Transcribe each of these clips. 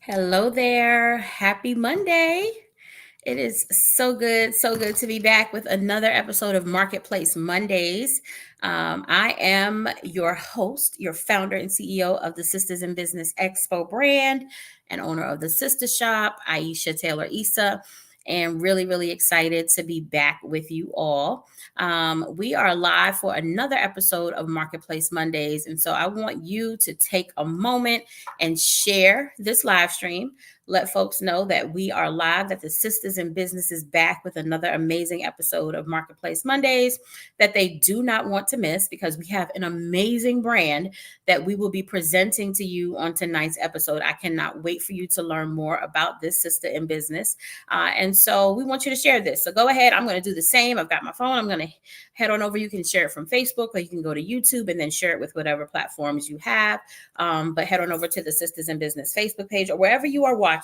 Hello there. Happy Monday. It is so good to be back with another episode of Marketplace Mondays. I am your host, your founder and CEO of the Sisters in Business Expo brand and owner of the Sister Shop, Aisha Taylor Issa, and really excited to be back with you all. We are live for another episode of Marketplace Mondays. And so I want you to take a moment and share this live stream. Let folks know that we are live, that the Sisters in Business is back with another amazing episode of Marketplace Mondays that they do not want to miss, because we have an amazing brand that we will be presenting to you on tonight's episode. I cannot wait for you to learn more about this sister in business. And so we want you to share this. So go ahead. I'm going to do the same. I've got my phone. I'm going to head on over. You can share it from Facebook, or you can go to YouTube and then share it with whatever platforms you have. But head on over to the Sisters in Business Facebook page or wherever you are watching,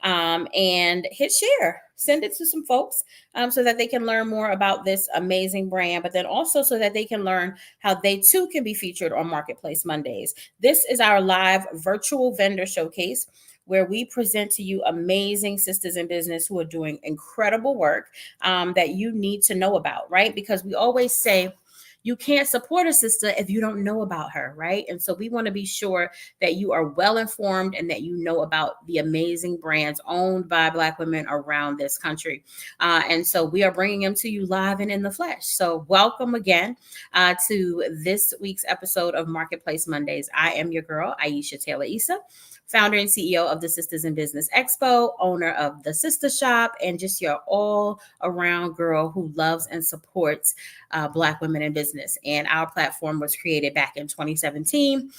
and hit share. Send it to some folks so that they can learn more about this amazing brand, but then also so that they can learn how they too can be featured on Marketplace Mondays. This is our live virtual vendor showcase where we present to you amazing sisters in business who are doing incredible work that you need to know about, right? Because we always say, you can't support a sister if you don't know about her, right? And so we want to be sure that you are well informed and that you know about the amazing brands owned by Black women around this country. And so we are bringing them to you live and in the flesh. So welcome again to this week's episode of Marketplace Mondays. I am your girl, Aisha Taylor Issa, founder and CEO of the Sisters in Business Expo, owner of the Sister Shop, and just your all-around girl who loves and supports Black women in business. And our platform was created back in 2017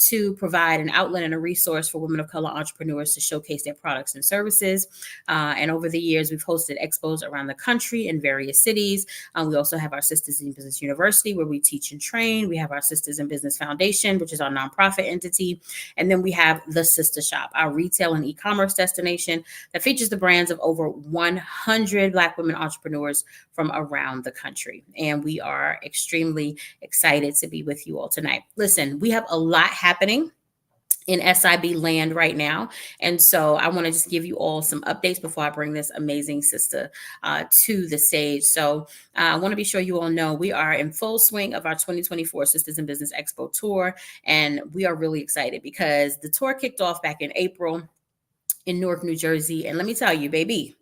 to provide an outlet and a resource for women of color entrepreneurs to showcase their products and services. And over the years, we've hosted expos around the country in various cities. We also have our Sisters in Business University, where we teach and train. We have our Sisters in Business Foundation, which is our nonprofit entity. And then we have the Sister Shop, our retail and e-commerce destination that features the brands of over 100 Black women entrepreneurs from around the country. And we are extremely excited to be with you all tonight. Listen, we have a lot happening in SIB land right now. And so I want to just give you all some updates before I bring this amazing sister to the stage. So I want to be sure you all know we are in full swing of our 2024 Sisters in Business Expo tour. And we are really excited because the tour kicked off back in April in Newark, New Jersey. And let me tell you, baby,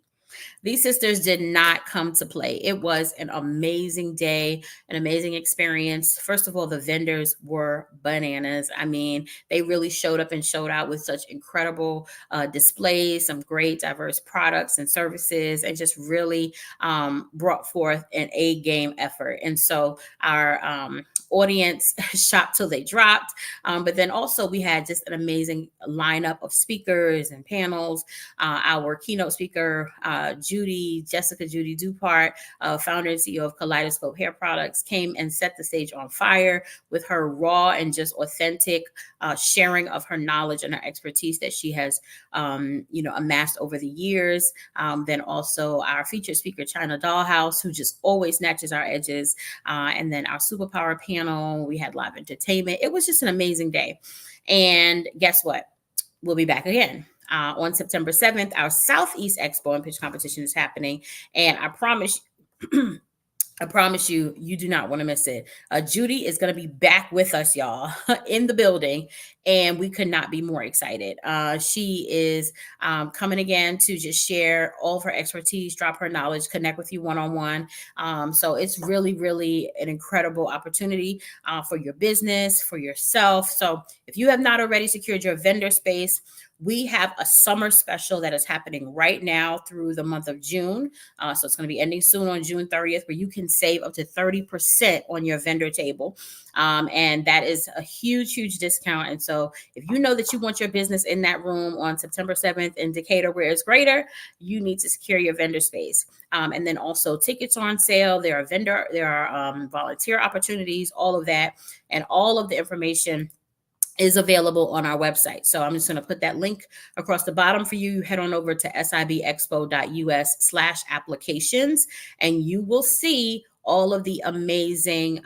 these sisters did not come to play. It was an amazing day, an amazing experience. First of all, the vendors were bananas. I mean, they really showed up and showed out with such incredible displays, some great diverse products and services, and just really brought forth an A-game effort. And so our audience shopped till they dropped. But then also we had just an amazing lineup of speakers and panels. Our keynote speaker, Jessica Judy Dupart, founder and CEO of Kaleidoscope Hair Products, came and set the stage on fire with her raw and just authentic sharing of her knowledge and her expertise that she has, amassed over the years. Then also our featured speaker, China Dollhouse, who just always snatches our edges. And then our superpower panel, we had live entertainment. It was just an amazing day. And guess what? We'll be back again. On September 7th, our Southeast Expo and Pitch Competition is happening. And I promise you, you do not want to miss it. Judy is going to be back with us, y'all, in the building, and we could not be more excited. She is coming again to just share all of her expertise, drop her knowledge, connect with you one-on-one. So it's really an incredible opportunity for your business, for yourself. So if you have not already secured your vendor space, we have a summer special that is happening right now through the month of June. So it's going to be ending soon on June 30th, where you can save up to 30% on your vendor table. And that is a huge discount. And so if you know that you want your business in that room on September 7th in Decatur, where it's greater, you need to secure your vendor space. And then also tickets are on sale. There are volunteer opportunities, all of that, and all of the information is available on our website. So I'm just going to put that link across the bottom for you. Head on over to sibexpo.us/applications, and you will see all of the amazing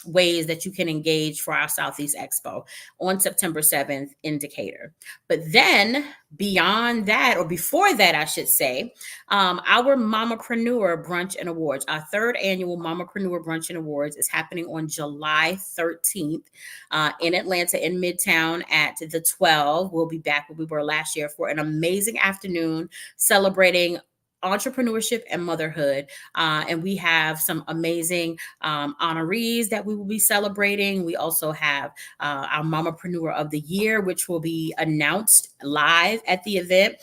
ways that you can engage for our Southeast Expo on September 7th in Decatur. But then beyond that, or before that, I should say, our Mamapreneur Brunch and Awards, our third annual Mamapreneur Brunch and Awards is happening on July 13th in Atlanta in Midtown at the 12. We'll be back where we were last year for an amazing afternoon celebrating entrepreneurship and motherhood. And we have some amazing honorees that we will be celebrating. We also have our Mamapreneur of the Year, which will be announced live at the event.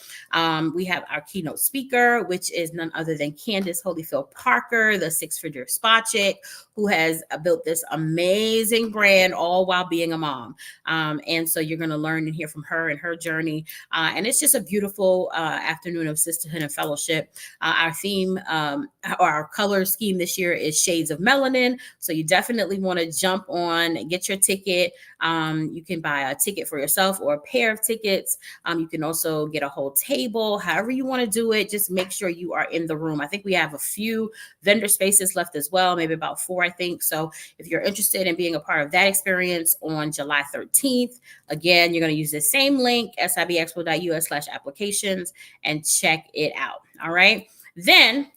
We have our keynote speaker, which is none other than Candace Holyfield Parker, the six-figure spa chick, who has built this amazing brand all while being a mom. And so you're going to learn and hear from her and her journey. And it's just a beautiful afternoon of sisterhood and fellowship. Our theme or our color scheme this year is Shades of Melanin. So you definitely want to jump on, get your ticket. You can buy a ticket for yourself or a pair of tickets. You can also get a whole table, however you want to do it. Just make sure you are in the room. I think we have a few vendor spaces left as well, maybe about 4, I think. So if you're interested in being a part of that experience on July 13th, again, you're going to use the same link, sibexpo.us/applications, and check it out. All right. Then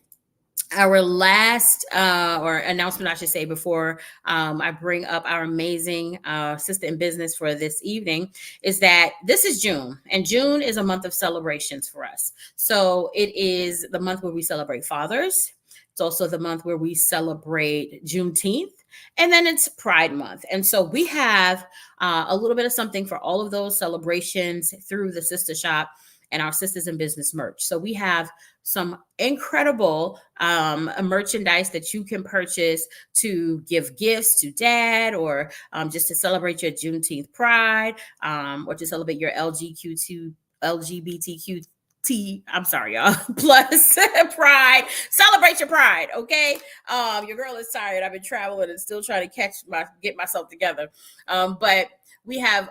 our last or announcement, I should say, before I bring up our amazing sister in business for this evening, is that this is June, and June is a month of celebrations for us. So it is the month where we celebrate fathers. It's also the month where we celebrate Juneteenth, and then it's Pride Month. And so we have a little bit of something for all of those celebrations through the Sister Shop and our Sisters in Business merch. So we have some incredible merchandise that you can purchase to give gifts to dad, or just to celebrate your Juneteenth Pride, or to celebrate your LGBTQ. I'm sorry, y'all. Plus pride. Celebrate your pride, okay? Your girl is tired. I've been traveling and still trying to get myself together. But we have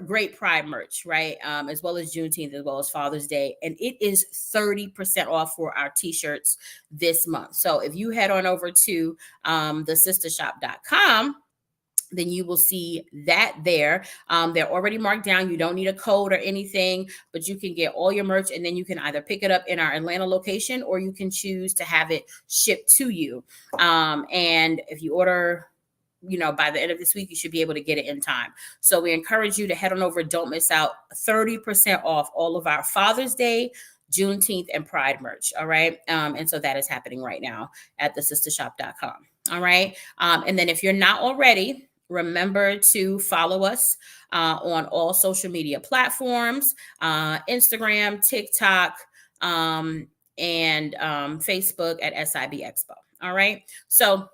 great Pride merch, right? As well as Juneteenth, as well as Father's Day. And it is 30% off for our t-shirts this month. So if you head on over to thesistershop.com, then you will see that there. They're already marked down. You don't need a code or anything, but you can get all your merch, and then you can either pick it up in our Atlanta location, or you can choose to have it shipped to you. And if you order, by the end of this week, you should be able to get it in time. So we encourage you to head on over. Don't miss out. 30% off all of our Father's Day, Juneteenth, and Pride merch. All right. And so that is happening right now at thesistershop.com. All right. And then if you're not already, remember to follow us on all social media platforms, Instagram, TikTok, and Facebook at SIB Expo. All right. So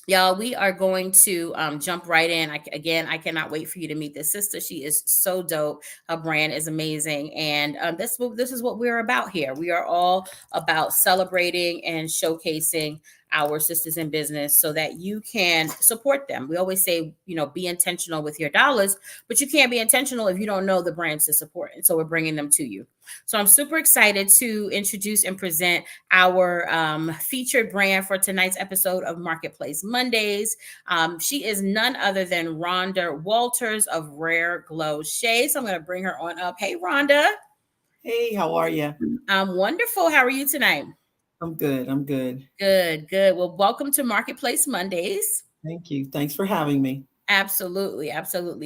y'all, we are going to jump right in. I cannot wait for you to meet this sister. She is so dope. Her brand is amazing. And this is what we're about here. We are all about celebrating and showcasing our sisters in business so that you can support them. We always say, be intentional with your dollars, but you can't be intentional if you don't know the brands to support. And so we're bringing them to you. So I'm super excited to introduce and present our featured brand for tonight's episode of Marketplace Mondays. She is none other than Rhonda Walters of RareGlo Shea. So I'm going to bring her on up. Hey, Rhonda. Hey, how are you? I'm wonderful. How are you tonight? I'm good. Good. Well, welcome to Marketplace Mondays. Thank you. Thanks for having me. Absolutely.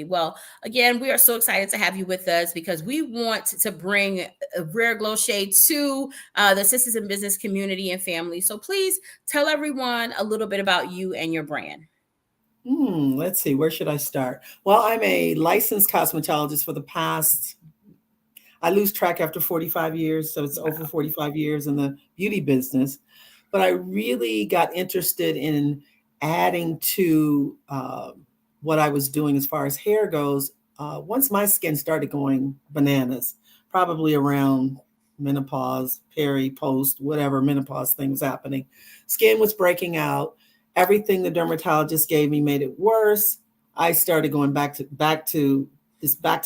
Well, again, we are so excited to have you with us because we want to bring RareGlo Shea to the Sisters in Business community and family. So please tell everyone a little bit about you and your brand. Let's see. Where should I start? Well, I'm a licensed cosmetologist for the past, I lose track after 45 years. So it's over 45 years in the beauty business. But I really got interested in adding to what I was doing as far as hair goes. Once my skin started going bananas, probably around menopause, peri, post, whatever menopause thing was happening. Skin was breaking out. Everything the dermatologist gave me made it worse. I started going back to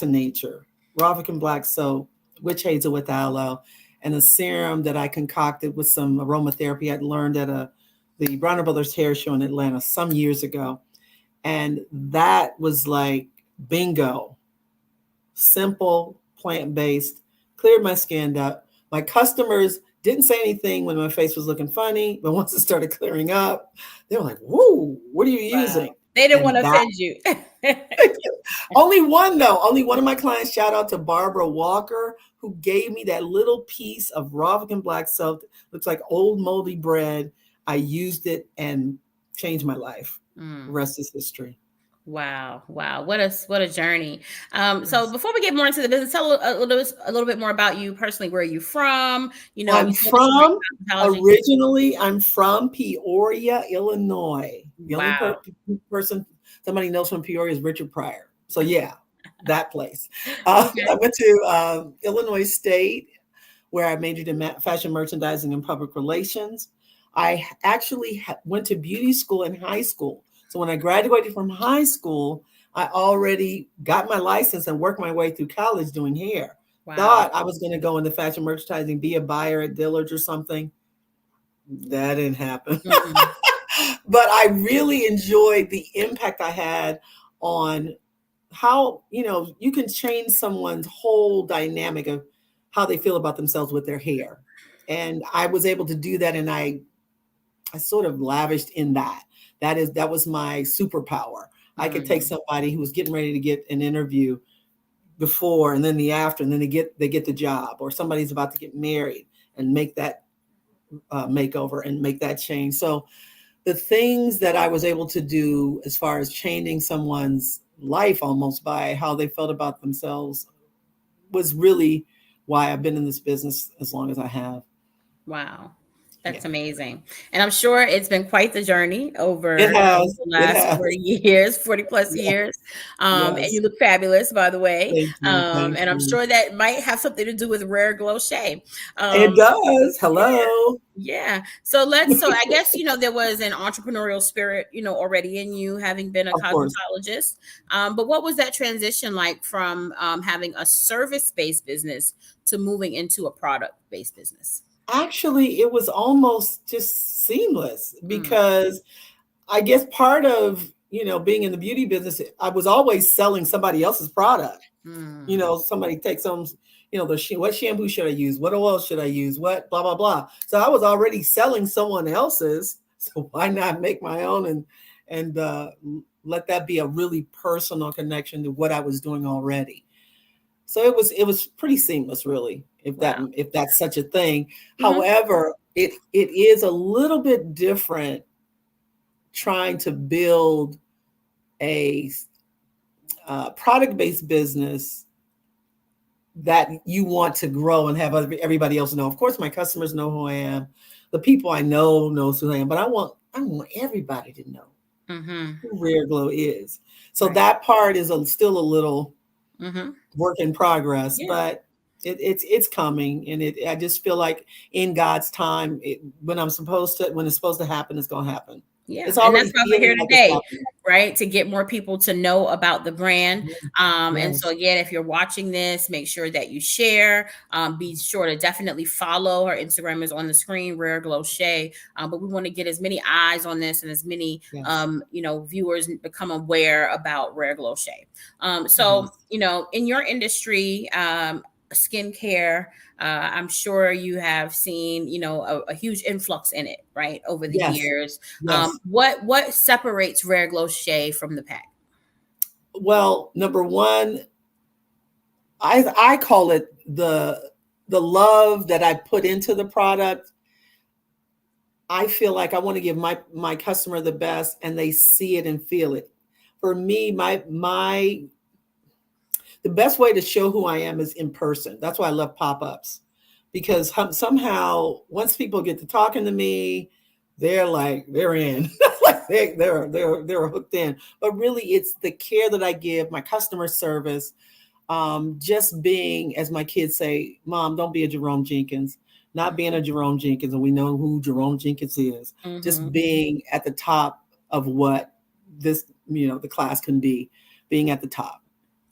nature. Raw African black soap, witch hazel with aloe, and a serum that I concocted with some aromatherapy I'd learned at the Bronner Brothers Hair Show in Atlanta some years ago. And that was like bingo, simple, plant based, cleared my skin up. My customers didn't say anything when my face was looking funny, but once it started clearing up, they were like, "Whoa, what are you Wow. using?" They didn't want And to that offend you. only one though, only one of my clients, shout out to Barbara Walker, who gave me that little piece of raw vegan black soap. Looks like old moldy bread. I used it and changed my life. The Mm. rest is history. Wow, wow, what a journey. So Yes. before we get more into the business, tell a little bit more about you personally. Where are you from? I'm You told us you were from in cosmetology. Originally, I'm from Peoria, Illinois. The only Wow. person somebody knows from Peoria is Richard Pryor. So yeah, that place. I Okay. went to Illinois State, where I majored in fashion merchandising and public relations. I actually went to beauty school in high school. So when I graduated from high school, I already got my license and worked my way through college doing hair. Wow. Thought I was going to go into fashion merchandising, be a buyer at Dillard's or something. That didn't happen. Mhm. But I really enjoyed the impact I had on how, you can change someone's whole dynamic of how they feel about themselves with their hair. And I was able to do that, and I sort of lavished in that. That was my superpower. I could take Mm. somebody who was getting ready to get an interview before and then the after, and then they get the job, or somebody's about to get married and make that makeover and make that change. So the things that I was able to do as far as changing someone's life almost by how they felt about themselves was really why I've been in this business as long as I have. Wow. Yeah. That's amazing. And I'm sure it's been quite the journey It over has. the It last has. 40 years, 40 plus Yeah. years. And Yes. you look fabulous, by the way. Thank you. Thank And I'm you. sure that might have something to do with RareGlo Shea. It Um, does. yeah. Hello. Yeah. So I guess, there was an entrepreneurial spirit, already in you, having been a Of course. cosmetologist. But what was that transition like from having a service-based business to moving into a product-based business? Actually, it was almost just seamless Mm, because I guess part of, being in the beauty business, I was always selling somebody else's product. mm. Somebody takes some, what shampoo should I use? What oil should I use? What blah, blah, blah. So I was already selling someone else's. So why not make my own and let that be a really personal connection to what I was doing already. So it was pretty seamless, really, Wow. if that's such a thing. Mhm. However, it is a little bit different trying to build a product based business that you want to grow and have everybody else know. Of course, my customers know who I am. The people I know knows who I am, but I want everybody to know Mhm. who RareGlo is. So Right. that part is still a little Mhm. work in progress, Yeah. but it's coming, and I just feel like in God's time, when it's supposed to happen, it's going to happen. Yeah, It's and that's already why we're feeling here like it's today, happening. right? To get more people to know about the brand. And so Yes, again, if you're watching this, make sure that you share. Be sure to definitely follow. Her Instagram is on the screen, Rare Glow Shea. But we want to get as many eyes on this and as many yes, viewers become aware about Rare Glow Shea. So yes, in your industry, skincare, I'm sure you have seen, a huge influx in it, right, over the yes, years. yes. What separates Rare Glow Shea from the pack? Well, number one, I call it the love that I put into the product. I feel like I want to give my customer the best, and they see it and feel it. For me, my the best way to show who I am is in person. That's why I love pop-ups, because somehow once people get to talking to me, they're in, like they're hooked in. But really, it's the care that I give, my customer service, just being, as my kids say, Mom, don't be a Jerome Jenkins. Not being a Jerome Jenkins, and we know who Jerome Jenkins is. Just Mm-hmm. being at the top of what the class can be, being at the top.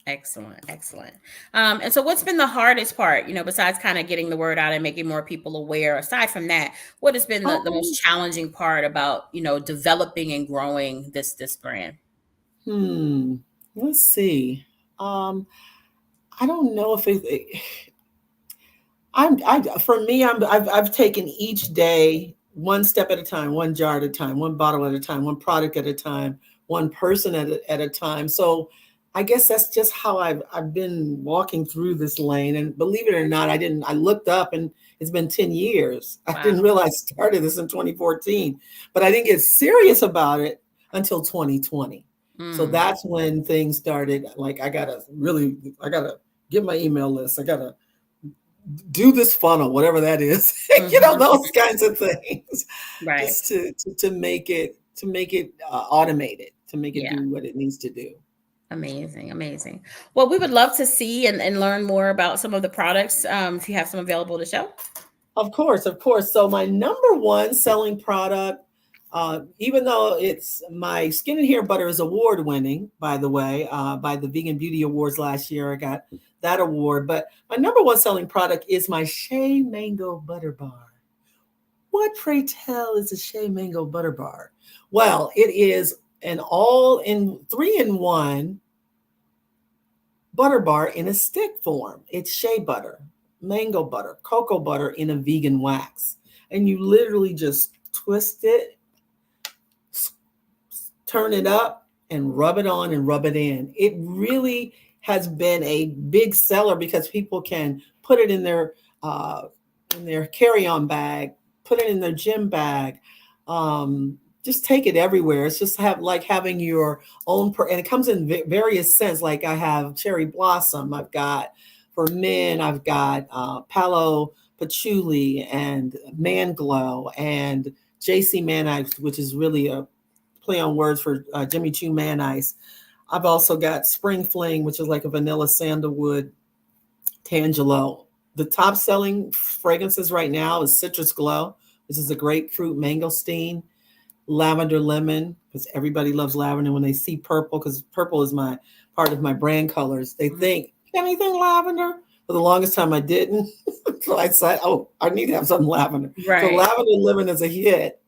Excellent, excellent. And so, what's been the hardest part? Besides kind of getting the word out and making more people aware. Aside from that, what has been the most Um, challenging part about developing and growing this brand? Hmm. Let's see. Um, I don't know if for me, I've taken each day one step at a time, one jar at a time, one bottle at a time, one product at a time, one person at a time. So I guess that's just how I've been walking through this lane. And believe it or not, I looked up and it's been 10 years. I didn't Wow. realize I started this in 2014, but I didn't get serious about it until 2020. So Mm. that's when things started. Like I gotta get my email list. I gotta do this funnel, whatever that is, Mhm. those kinds of things, Right. just to make it automated, to make it Yeah. do what it needs to do. Amazing. Amazing. Well, we would love to see and learn more about some of the products if you have some available to show. Of course, of course. So my number one selling product, even though it's my skin and hair butter is award winning, by the way, by the Vegan Beauty Awards last year, I got that award. But my number one selling product is my Shea Mango Butter Bar. What, pray tell, is a Shea Mango Butter Bar? Well, it is an all in 3-in-1 butter bar in a stick form. It's shea butter, mango butter, cocoa butter in a vegan wax. And you literally just twist it, turn it up, and rub it on and rub it in. It really has been a big seller because people can put it uh, in their carry-on bag, put it in their gym bag, just take it everywhere. It's just having your own, and it comes in various scents. Like I have cherry blossom. I've got for men. I've got palo patchouli and man glow and JC Man Ice, which is really a play on words for Jimmy Choo Man Ice. I've also got Spring Fling, which is like a vanilla sandalwood Tangelo. The top selling fragrances right now is Citrus Glow, which is a grapefruit mangosteen, lavender lemon, because everybody loves lavender when they see purple, because purple is my part of my brand colors. They Mhm. think, anything lavender? For the longest time, I didn't. So I said, oh, I need to have some lavender. So Right. lavender lemon is a hit.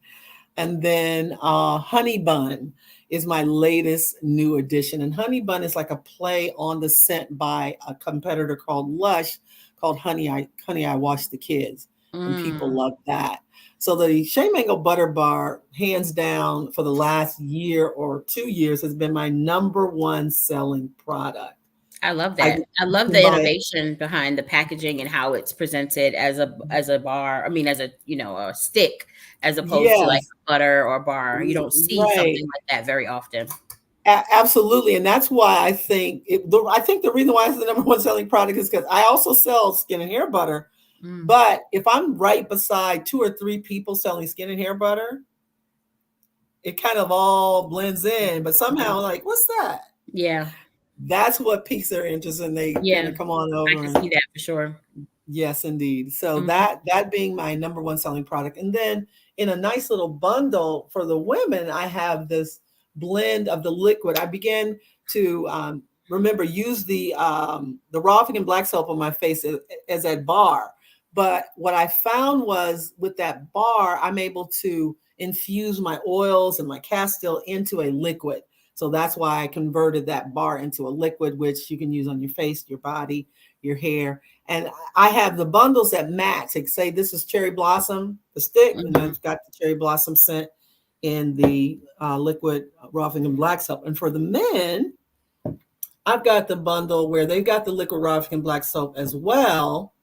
And then Honey Bun is my latest new addition. And Honey Bun is like a play on the scent by a competitor called Lush, called Honey I Wash the Kids. And people Mm. love that. So the Shea Mango Butter Bar, hands down, for the last year or 2 years, has been my number one selling product. I love I that. I you love can the buy it. innovation behind the packaging and how it's presented as a bar. I mean, as a a stick, as opposed to like Yes, butter or bar. You don't see right. something like that very often. Absolutely, and that's why I think the reason why it's the number one selling product is because I also sell skin and hair butter. Mm. But if I'm right beside two or three people selling skin and hair butter, it kind of all blends in. But Mhm. somehow, like, what's that? Yeah, That's what piques their interest, and they kind yeah, of come on I over can and see that for sure. yes, indeed. So Mhm. that being my number one selling product, and then in a nice little bundle for the women, I have this blend of the liquid. I began to remember use the raw vegan black soap on my face as a bar. But what I found was with that bar, I'm able to infuse my oils and my castile into a liquid. So that's why I converted that bar into a liquid, which you can use on your face, your body, your hair. And I have the bundles that match. Like say this is cherry blossom, the stick, and Mhm. I've got the cherry blossom scent in the liquid Rothingham black soap. And for the men, I've got the bundle where they've got the liquid Rothingham black soap as well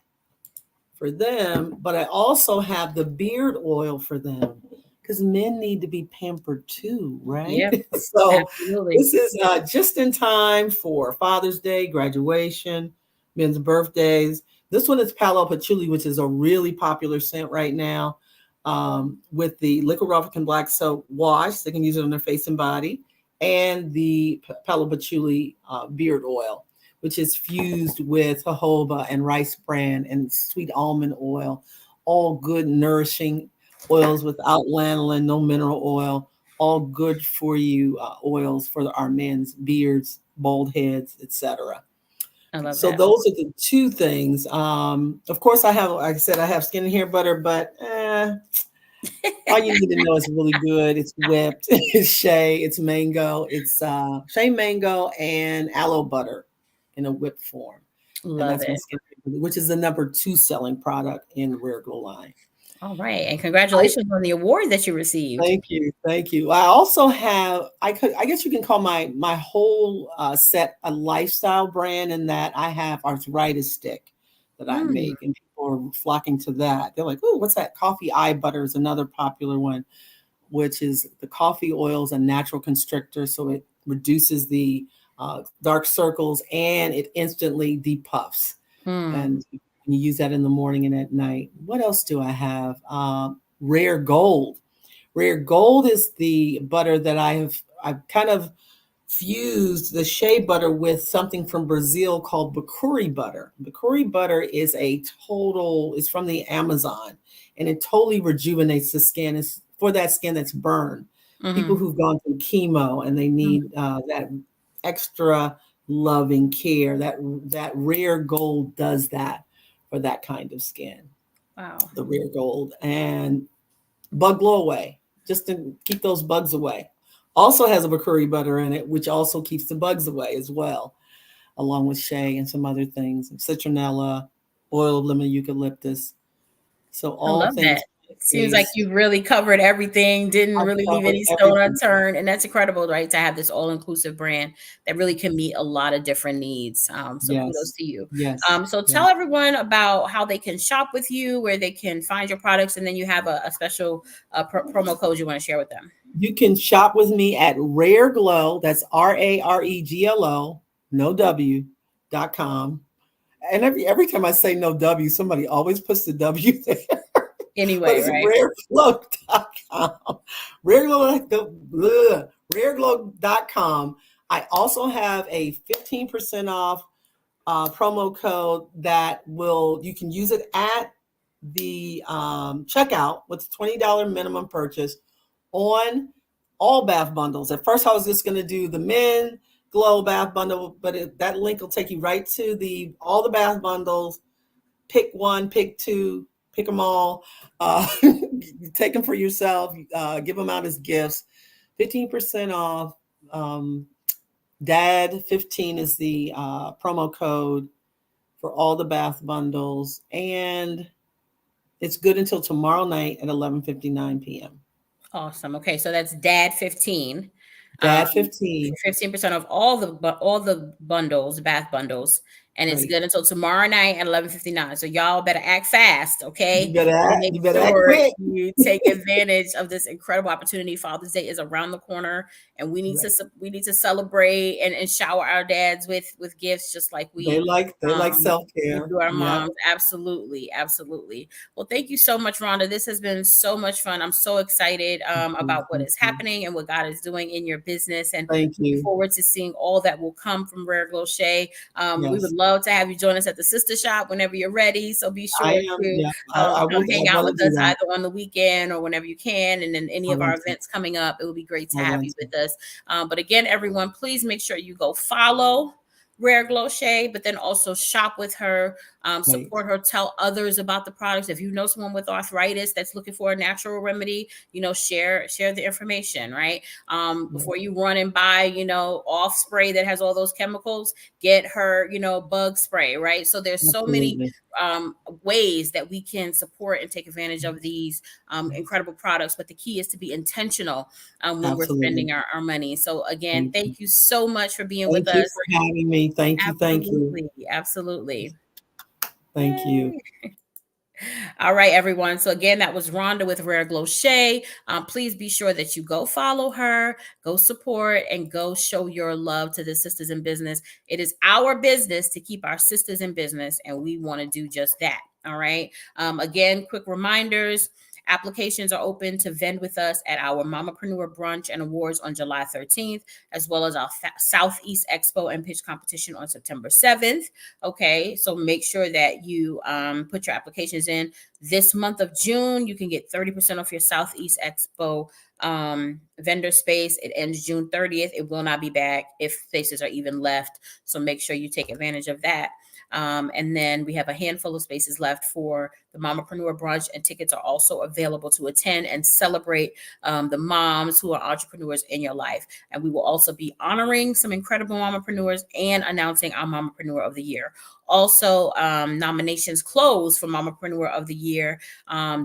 for them, but I also have the beard oil for them because men need to be pampered too, right? Yeah, So absolutely. this is just in time for Father's Day, graduation, men's birthdays. This one is Palo Patchouli, which is a really popular scent right now. With the liquid Rothingham black soap wash, they can use it on their face and body, and the Palo Patchouli beard oil, which is fused with jojoba and rice bran and sweet almond oil, all good, nourishing oils without lanolin, no mineral oil, all good for you oils for our men's beards, bald heads, etc. I love So that. those are the two things. Of course, I have, like I said, I have skin and hair butter, but All you need to know is really good. It's whipped. It's Shea. It's mango. It's Shea mango and aloe butter in a whipped form, and Love that's my it. skin, which is the number two selling product in the RareGlo line. All right. And I congratulations on the award that you received. thank you, thank you. I also have. I guess you can call my whole set a lifestyle brand in that I have arthritis stick that I Mm, make, and people are flocking to that. They're like, "Oh, what's that?" Coffee eye butter is another popular one, which is the coffee oil is a natural constrictor, so it reduces the dark circles and it instantly depuffs. mm. And you use that in the morning and at night. What else do I have? Rare Gold. Rare Gold is the butter that I've kind of fused the shea butter with something from Brazil called bakuri butter. Bakuri butter is it's from the Amazon, and it totally rejuvenates the skin. It's for that skin that's burned. People Hmm. who've gone through chemo and they need that extra loving care. That Rare Gold does that for that kind of skin. Wow. The Rare Gold and bug blow away, just to keep those bugs away. Also has a bakuri butter in it, which also keeps the bugs away as well, along with shea and some other things, citronella, oil of lemon eucalyptus. So I all love things that. Seems like based. you really covered everything, didn't I've really leave covered any stone everything. unturned. And that's incredible, right? To have this all inclusive brand that really can meet a lot of different needs. So kudos Yes, to you. yes, So yes. tell everyone about how they can shop with you, where they can find your products, and then you have a special promo code you want to share with them. You can shop with me at RareGlo. That's RareGlo, no W.com. And every time I say no W, somebody always puts the W there. But Anyway, it's right? rareglow.com. Rareglow.com. I also have a 15% off promo code that you can use it at the checkout with $20 minimum purchase on all bath bundles. At first, I was just going to do the men glow bath bundle, but that link will take you right to the all the bath bundles. Pick one, pick two, pick them all. Uh, take them for yourself. Give them out as gifts. 15% off. Um, Dad 15 is the promo code for all the bath bundles, and it's good until tomorrow night at 11:59 p.m. Awesome. Okay, so that's Dad 15. Dad For 15, 15% off all the bundles, bath bundles, and it's right? good until tomorrow night at 11:59. So y'all better act fast, You okay? better And act, make you better act sure quick. you take advantage of this incredible opportunity. Father's Day is around the corner, and Right. we need to celebrate and shower our dads with gifts, just like They like self we care. do our Yep. moms. Absolutely, absolutely. Well, thank you so much, Rhonda. This has been so much fun. I'm so excited about what Thank is you. happening and what God is doing in your business, and Thank looking you. forward to seeing all that will come from RareGlo Shea. We would Yes, love to have you join us at the Sister Shop whenever you're ready. So be I sure am. to Yeah, I come will. I hang out want with to do us that. either on the weekend or whenever you can, and then any I of our want to. events coming up. It would be great to I have want you to. with us. But again, everyone, please make sure you go follow RareGlo Shea, but then also shop with her, Right. support her, tell others about the products. If you know someone with arthritis that's looking for a natural remedy, share the information, right? Right. Before you run and buy, off spray that has all those chemicals, get her, bug spray, right? So there's so many Absolutely. ways that we can support and take advantage of these incredible products. But the key is to be intentional when we're Absolutely. spending our money. So again, Thank you. thank you so much for being with Thank you us. for having me. Thank you. Thank you. Absolutely. Absolutely. Thank you. Yay. All right, everyone. So again, that was Rhonda with Rare Glow Shea. Please be sure that you go follow her, go support, and go show your love to the sisters in business. It is our business to keep our sisters in business, and we want to do just that. All right. Again, quick reminders. Applications are open to vend with us at our Mamapreneur Brunch and Awards on July 13th, as well as our Southeast Expo and Pitch Competition on September 7th. Okay, so make sure that you put your applications in. This month of June, you can get 30% off your Southeast Expo vendor space. It ends June 30th. It will not be back if spaces are even left. So make sure you take advantage of that. And then we have a handful of spaces left for the Mompreneur Brunch, and tickets are also available to attend and celebrate the moms who are entrepreneurs in your life. And we will also be honoring some incredible mompreneurs and announcing our Mompreneur of the Year. Also, nominations close for Mompreneur of the Year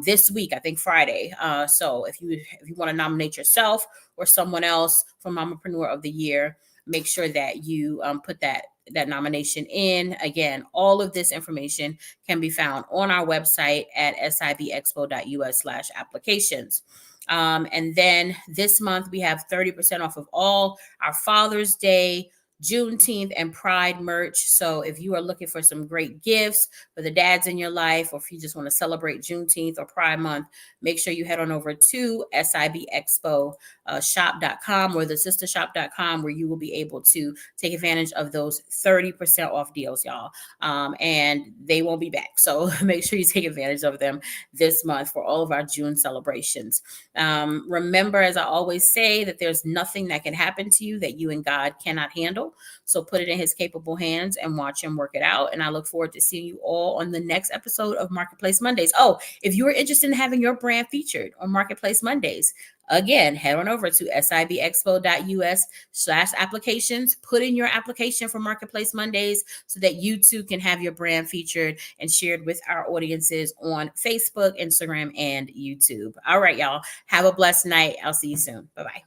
this week, I think Friday. So if you want to nominate yourself or someone else for Mompreneur of the Year, make sure that you put that nomination in. Again, all of this information can be found on our website at sibexpo.us/applications. And then this month we have 30% off of all our Father's Day, Juneteenth, and Pride merch. So if you are looking for some great gifts for the dads in your life, or if you just want to celebrate Juneteenth or Pride Month, make sure you head on over to sibexpo.shop.com or the sistahshop.com, where you will be able to take advantage of those 30% off deals, y'all. And they won't be back. So make sure you take advantage of them this month for all of our June celebrations. Remember, as I always say, that there's nothing that can happen to you that you and God cannot handle. So put it in his capable hands and watch him work it out. And I look forward to seeing you all on the next episode of Marketplace Mondays. Oh, if you are interested in having your brand featured on Marketplace Mondays, again, head on over to sibexpo.us/applications. Put in your application for Marketplace Mondays so that you too can have your brand featured and shared with our audiences on Facebook, Instagram, and YouTube. All right, y'all. Have a blessed night. I'll see you soon. Bye-bye.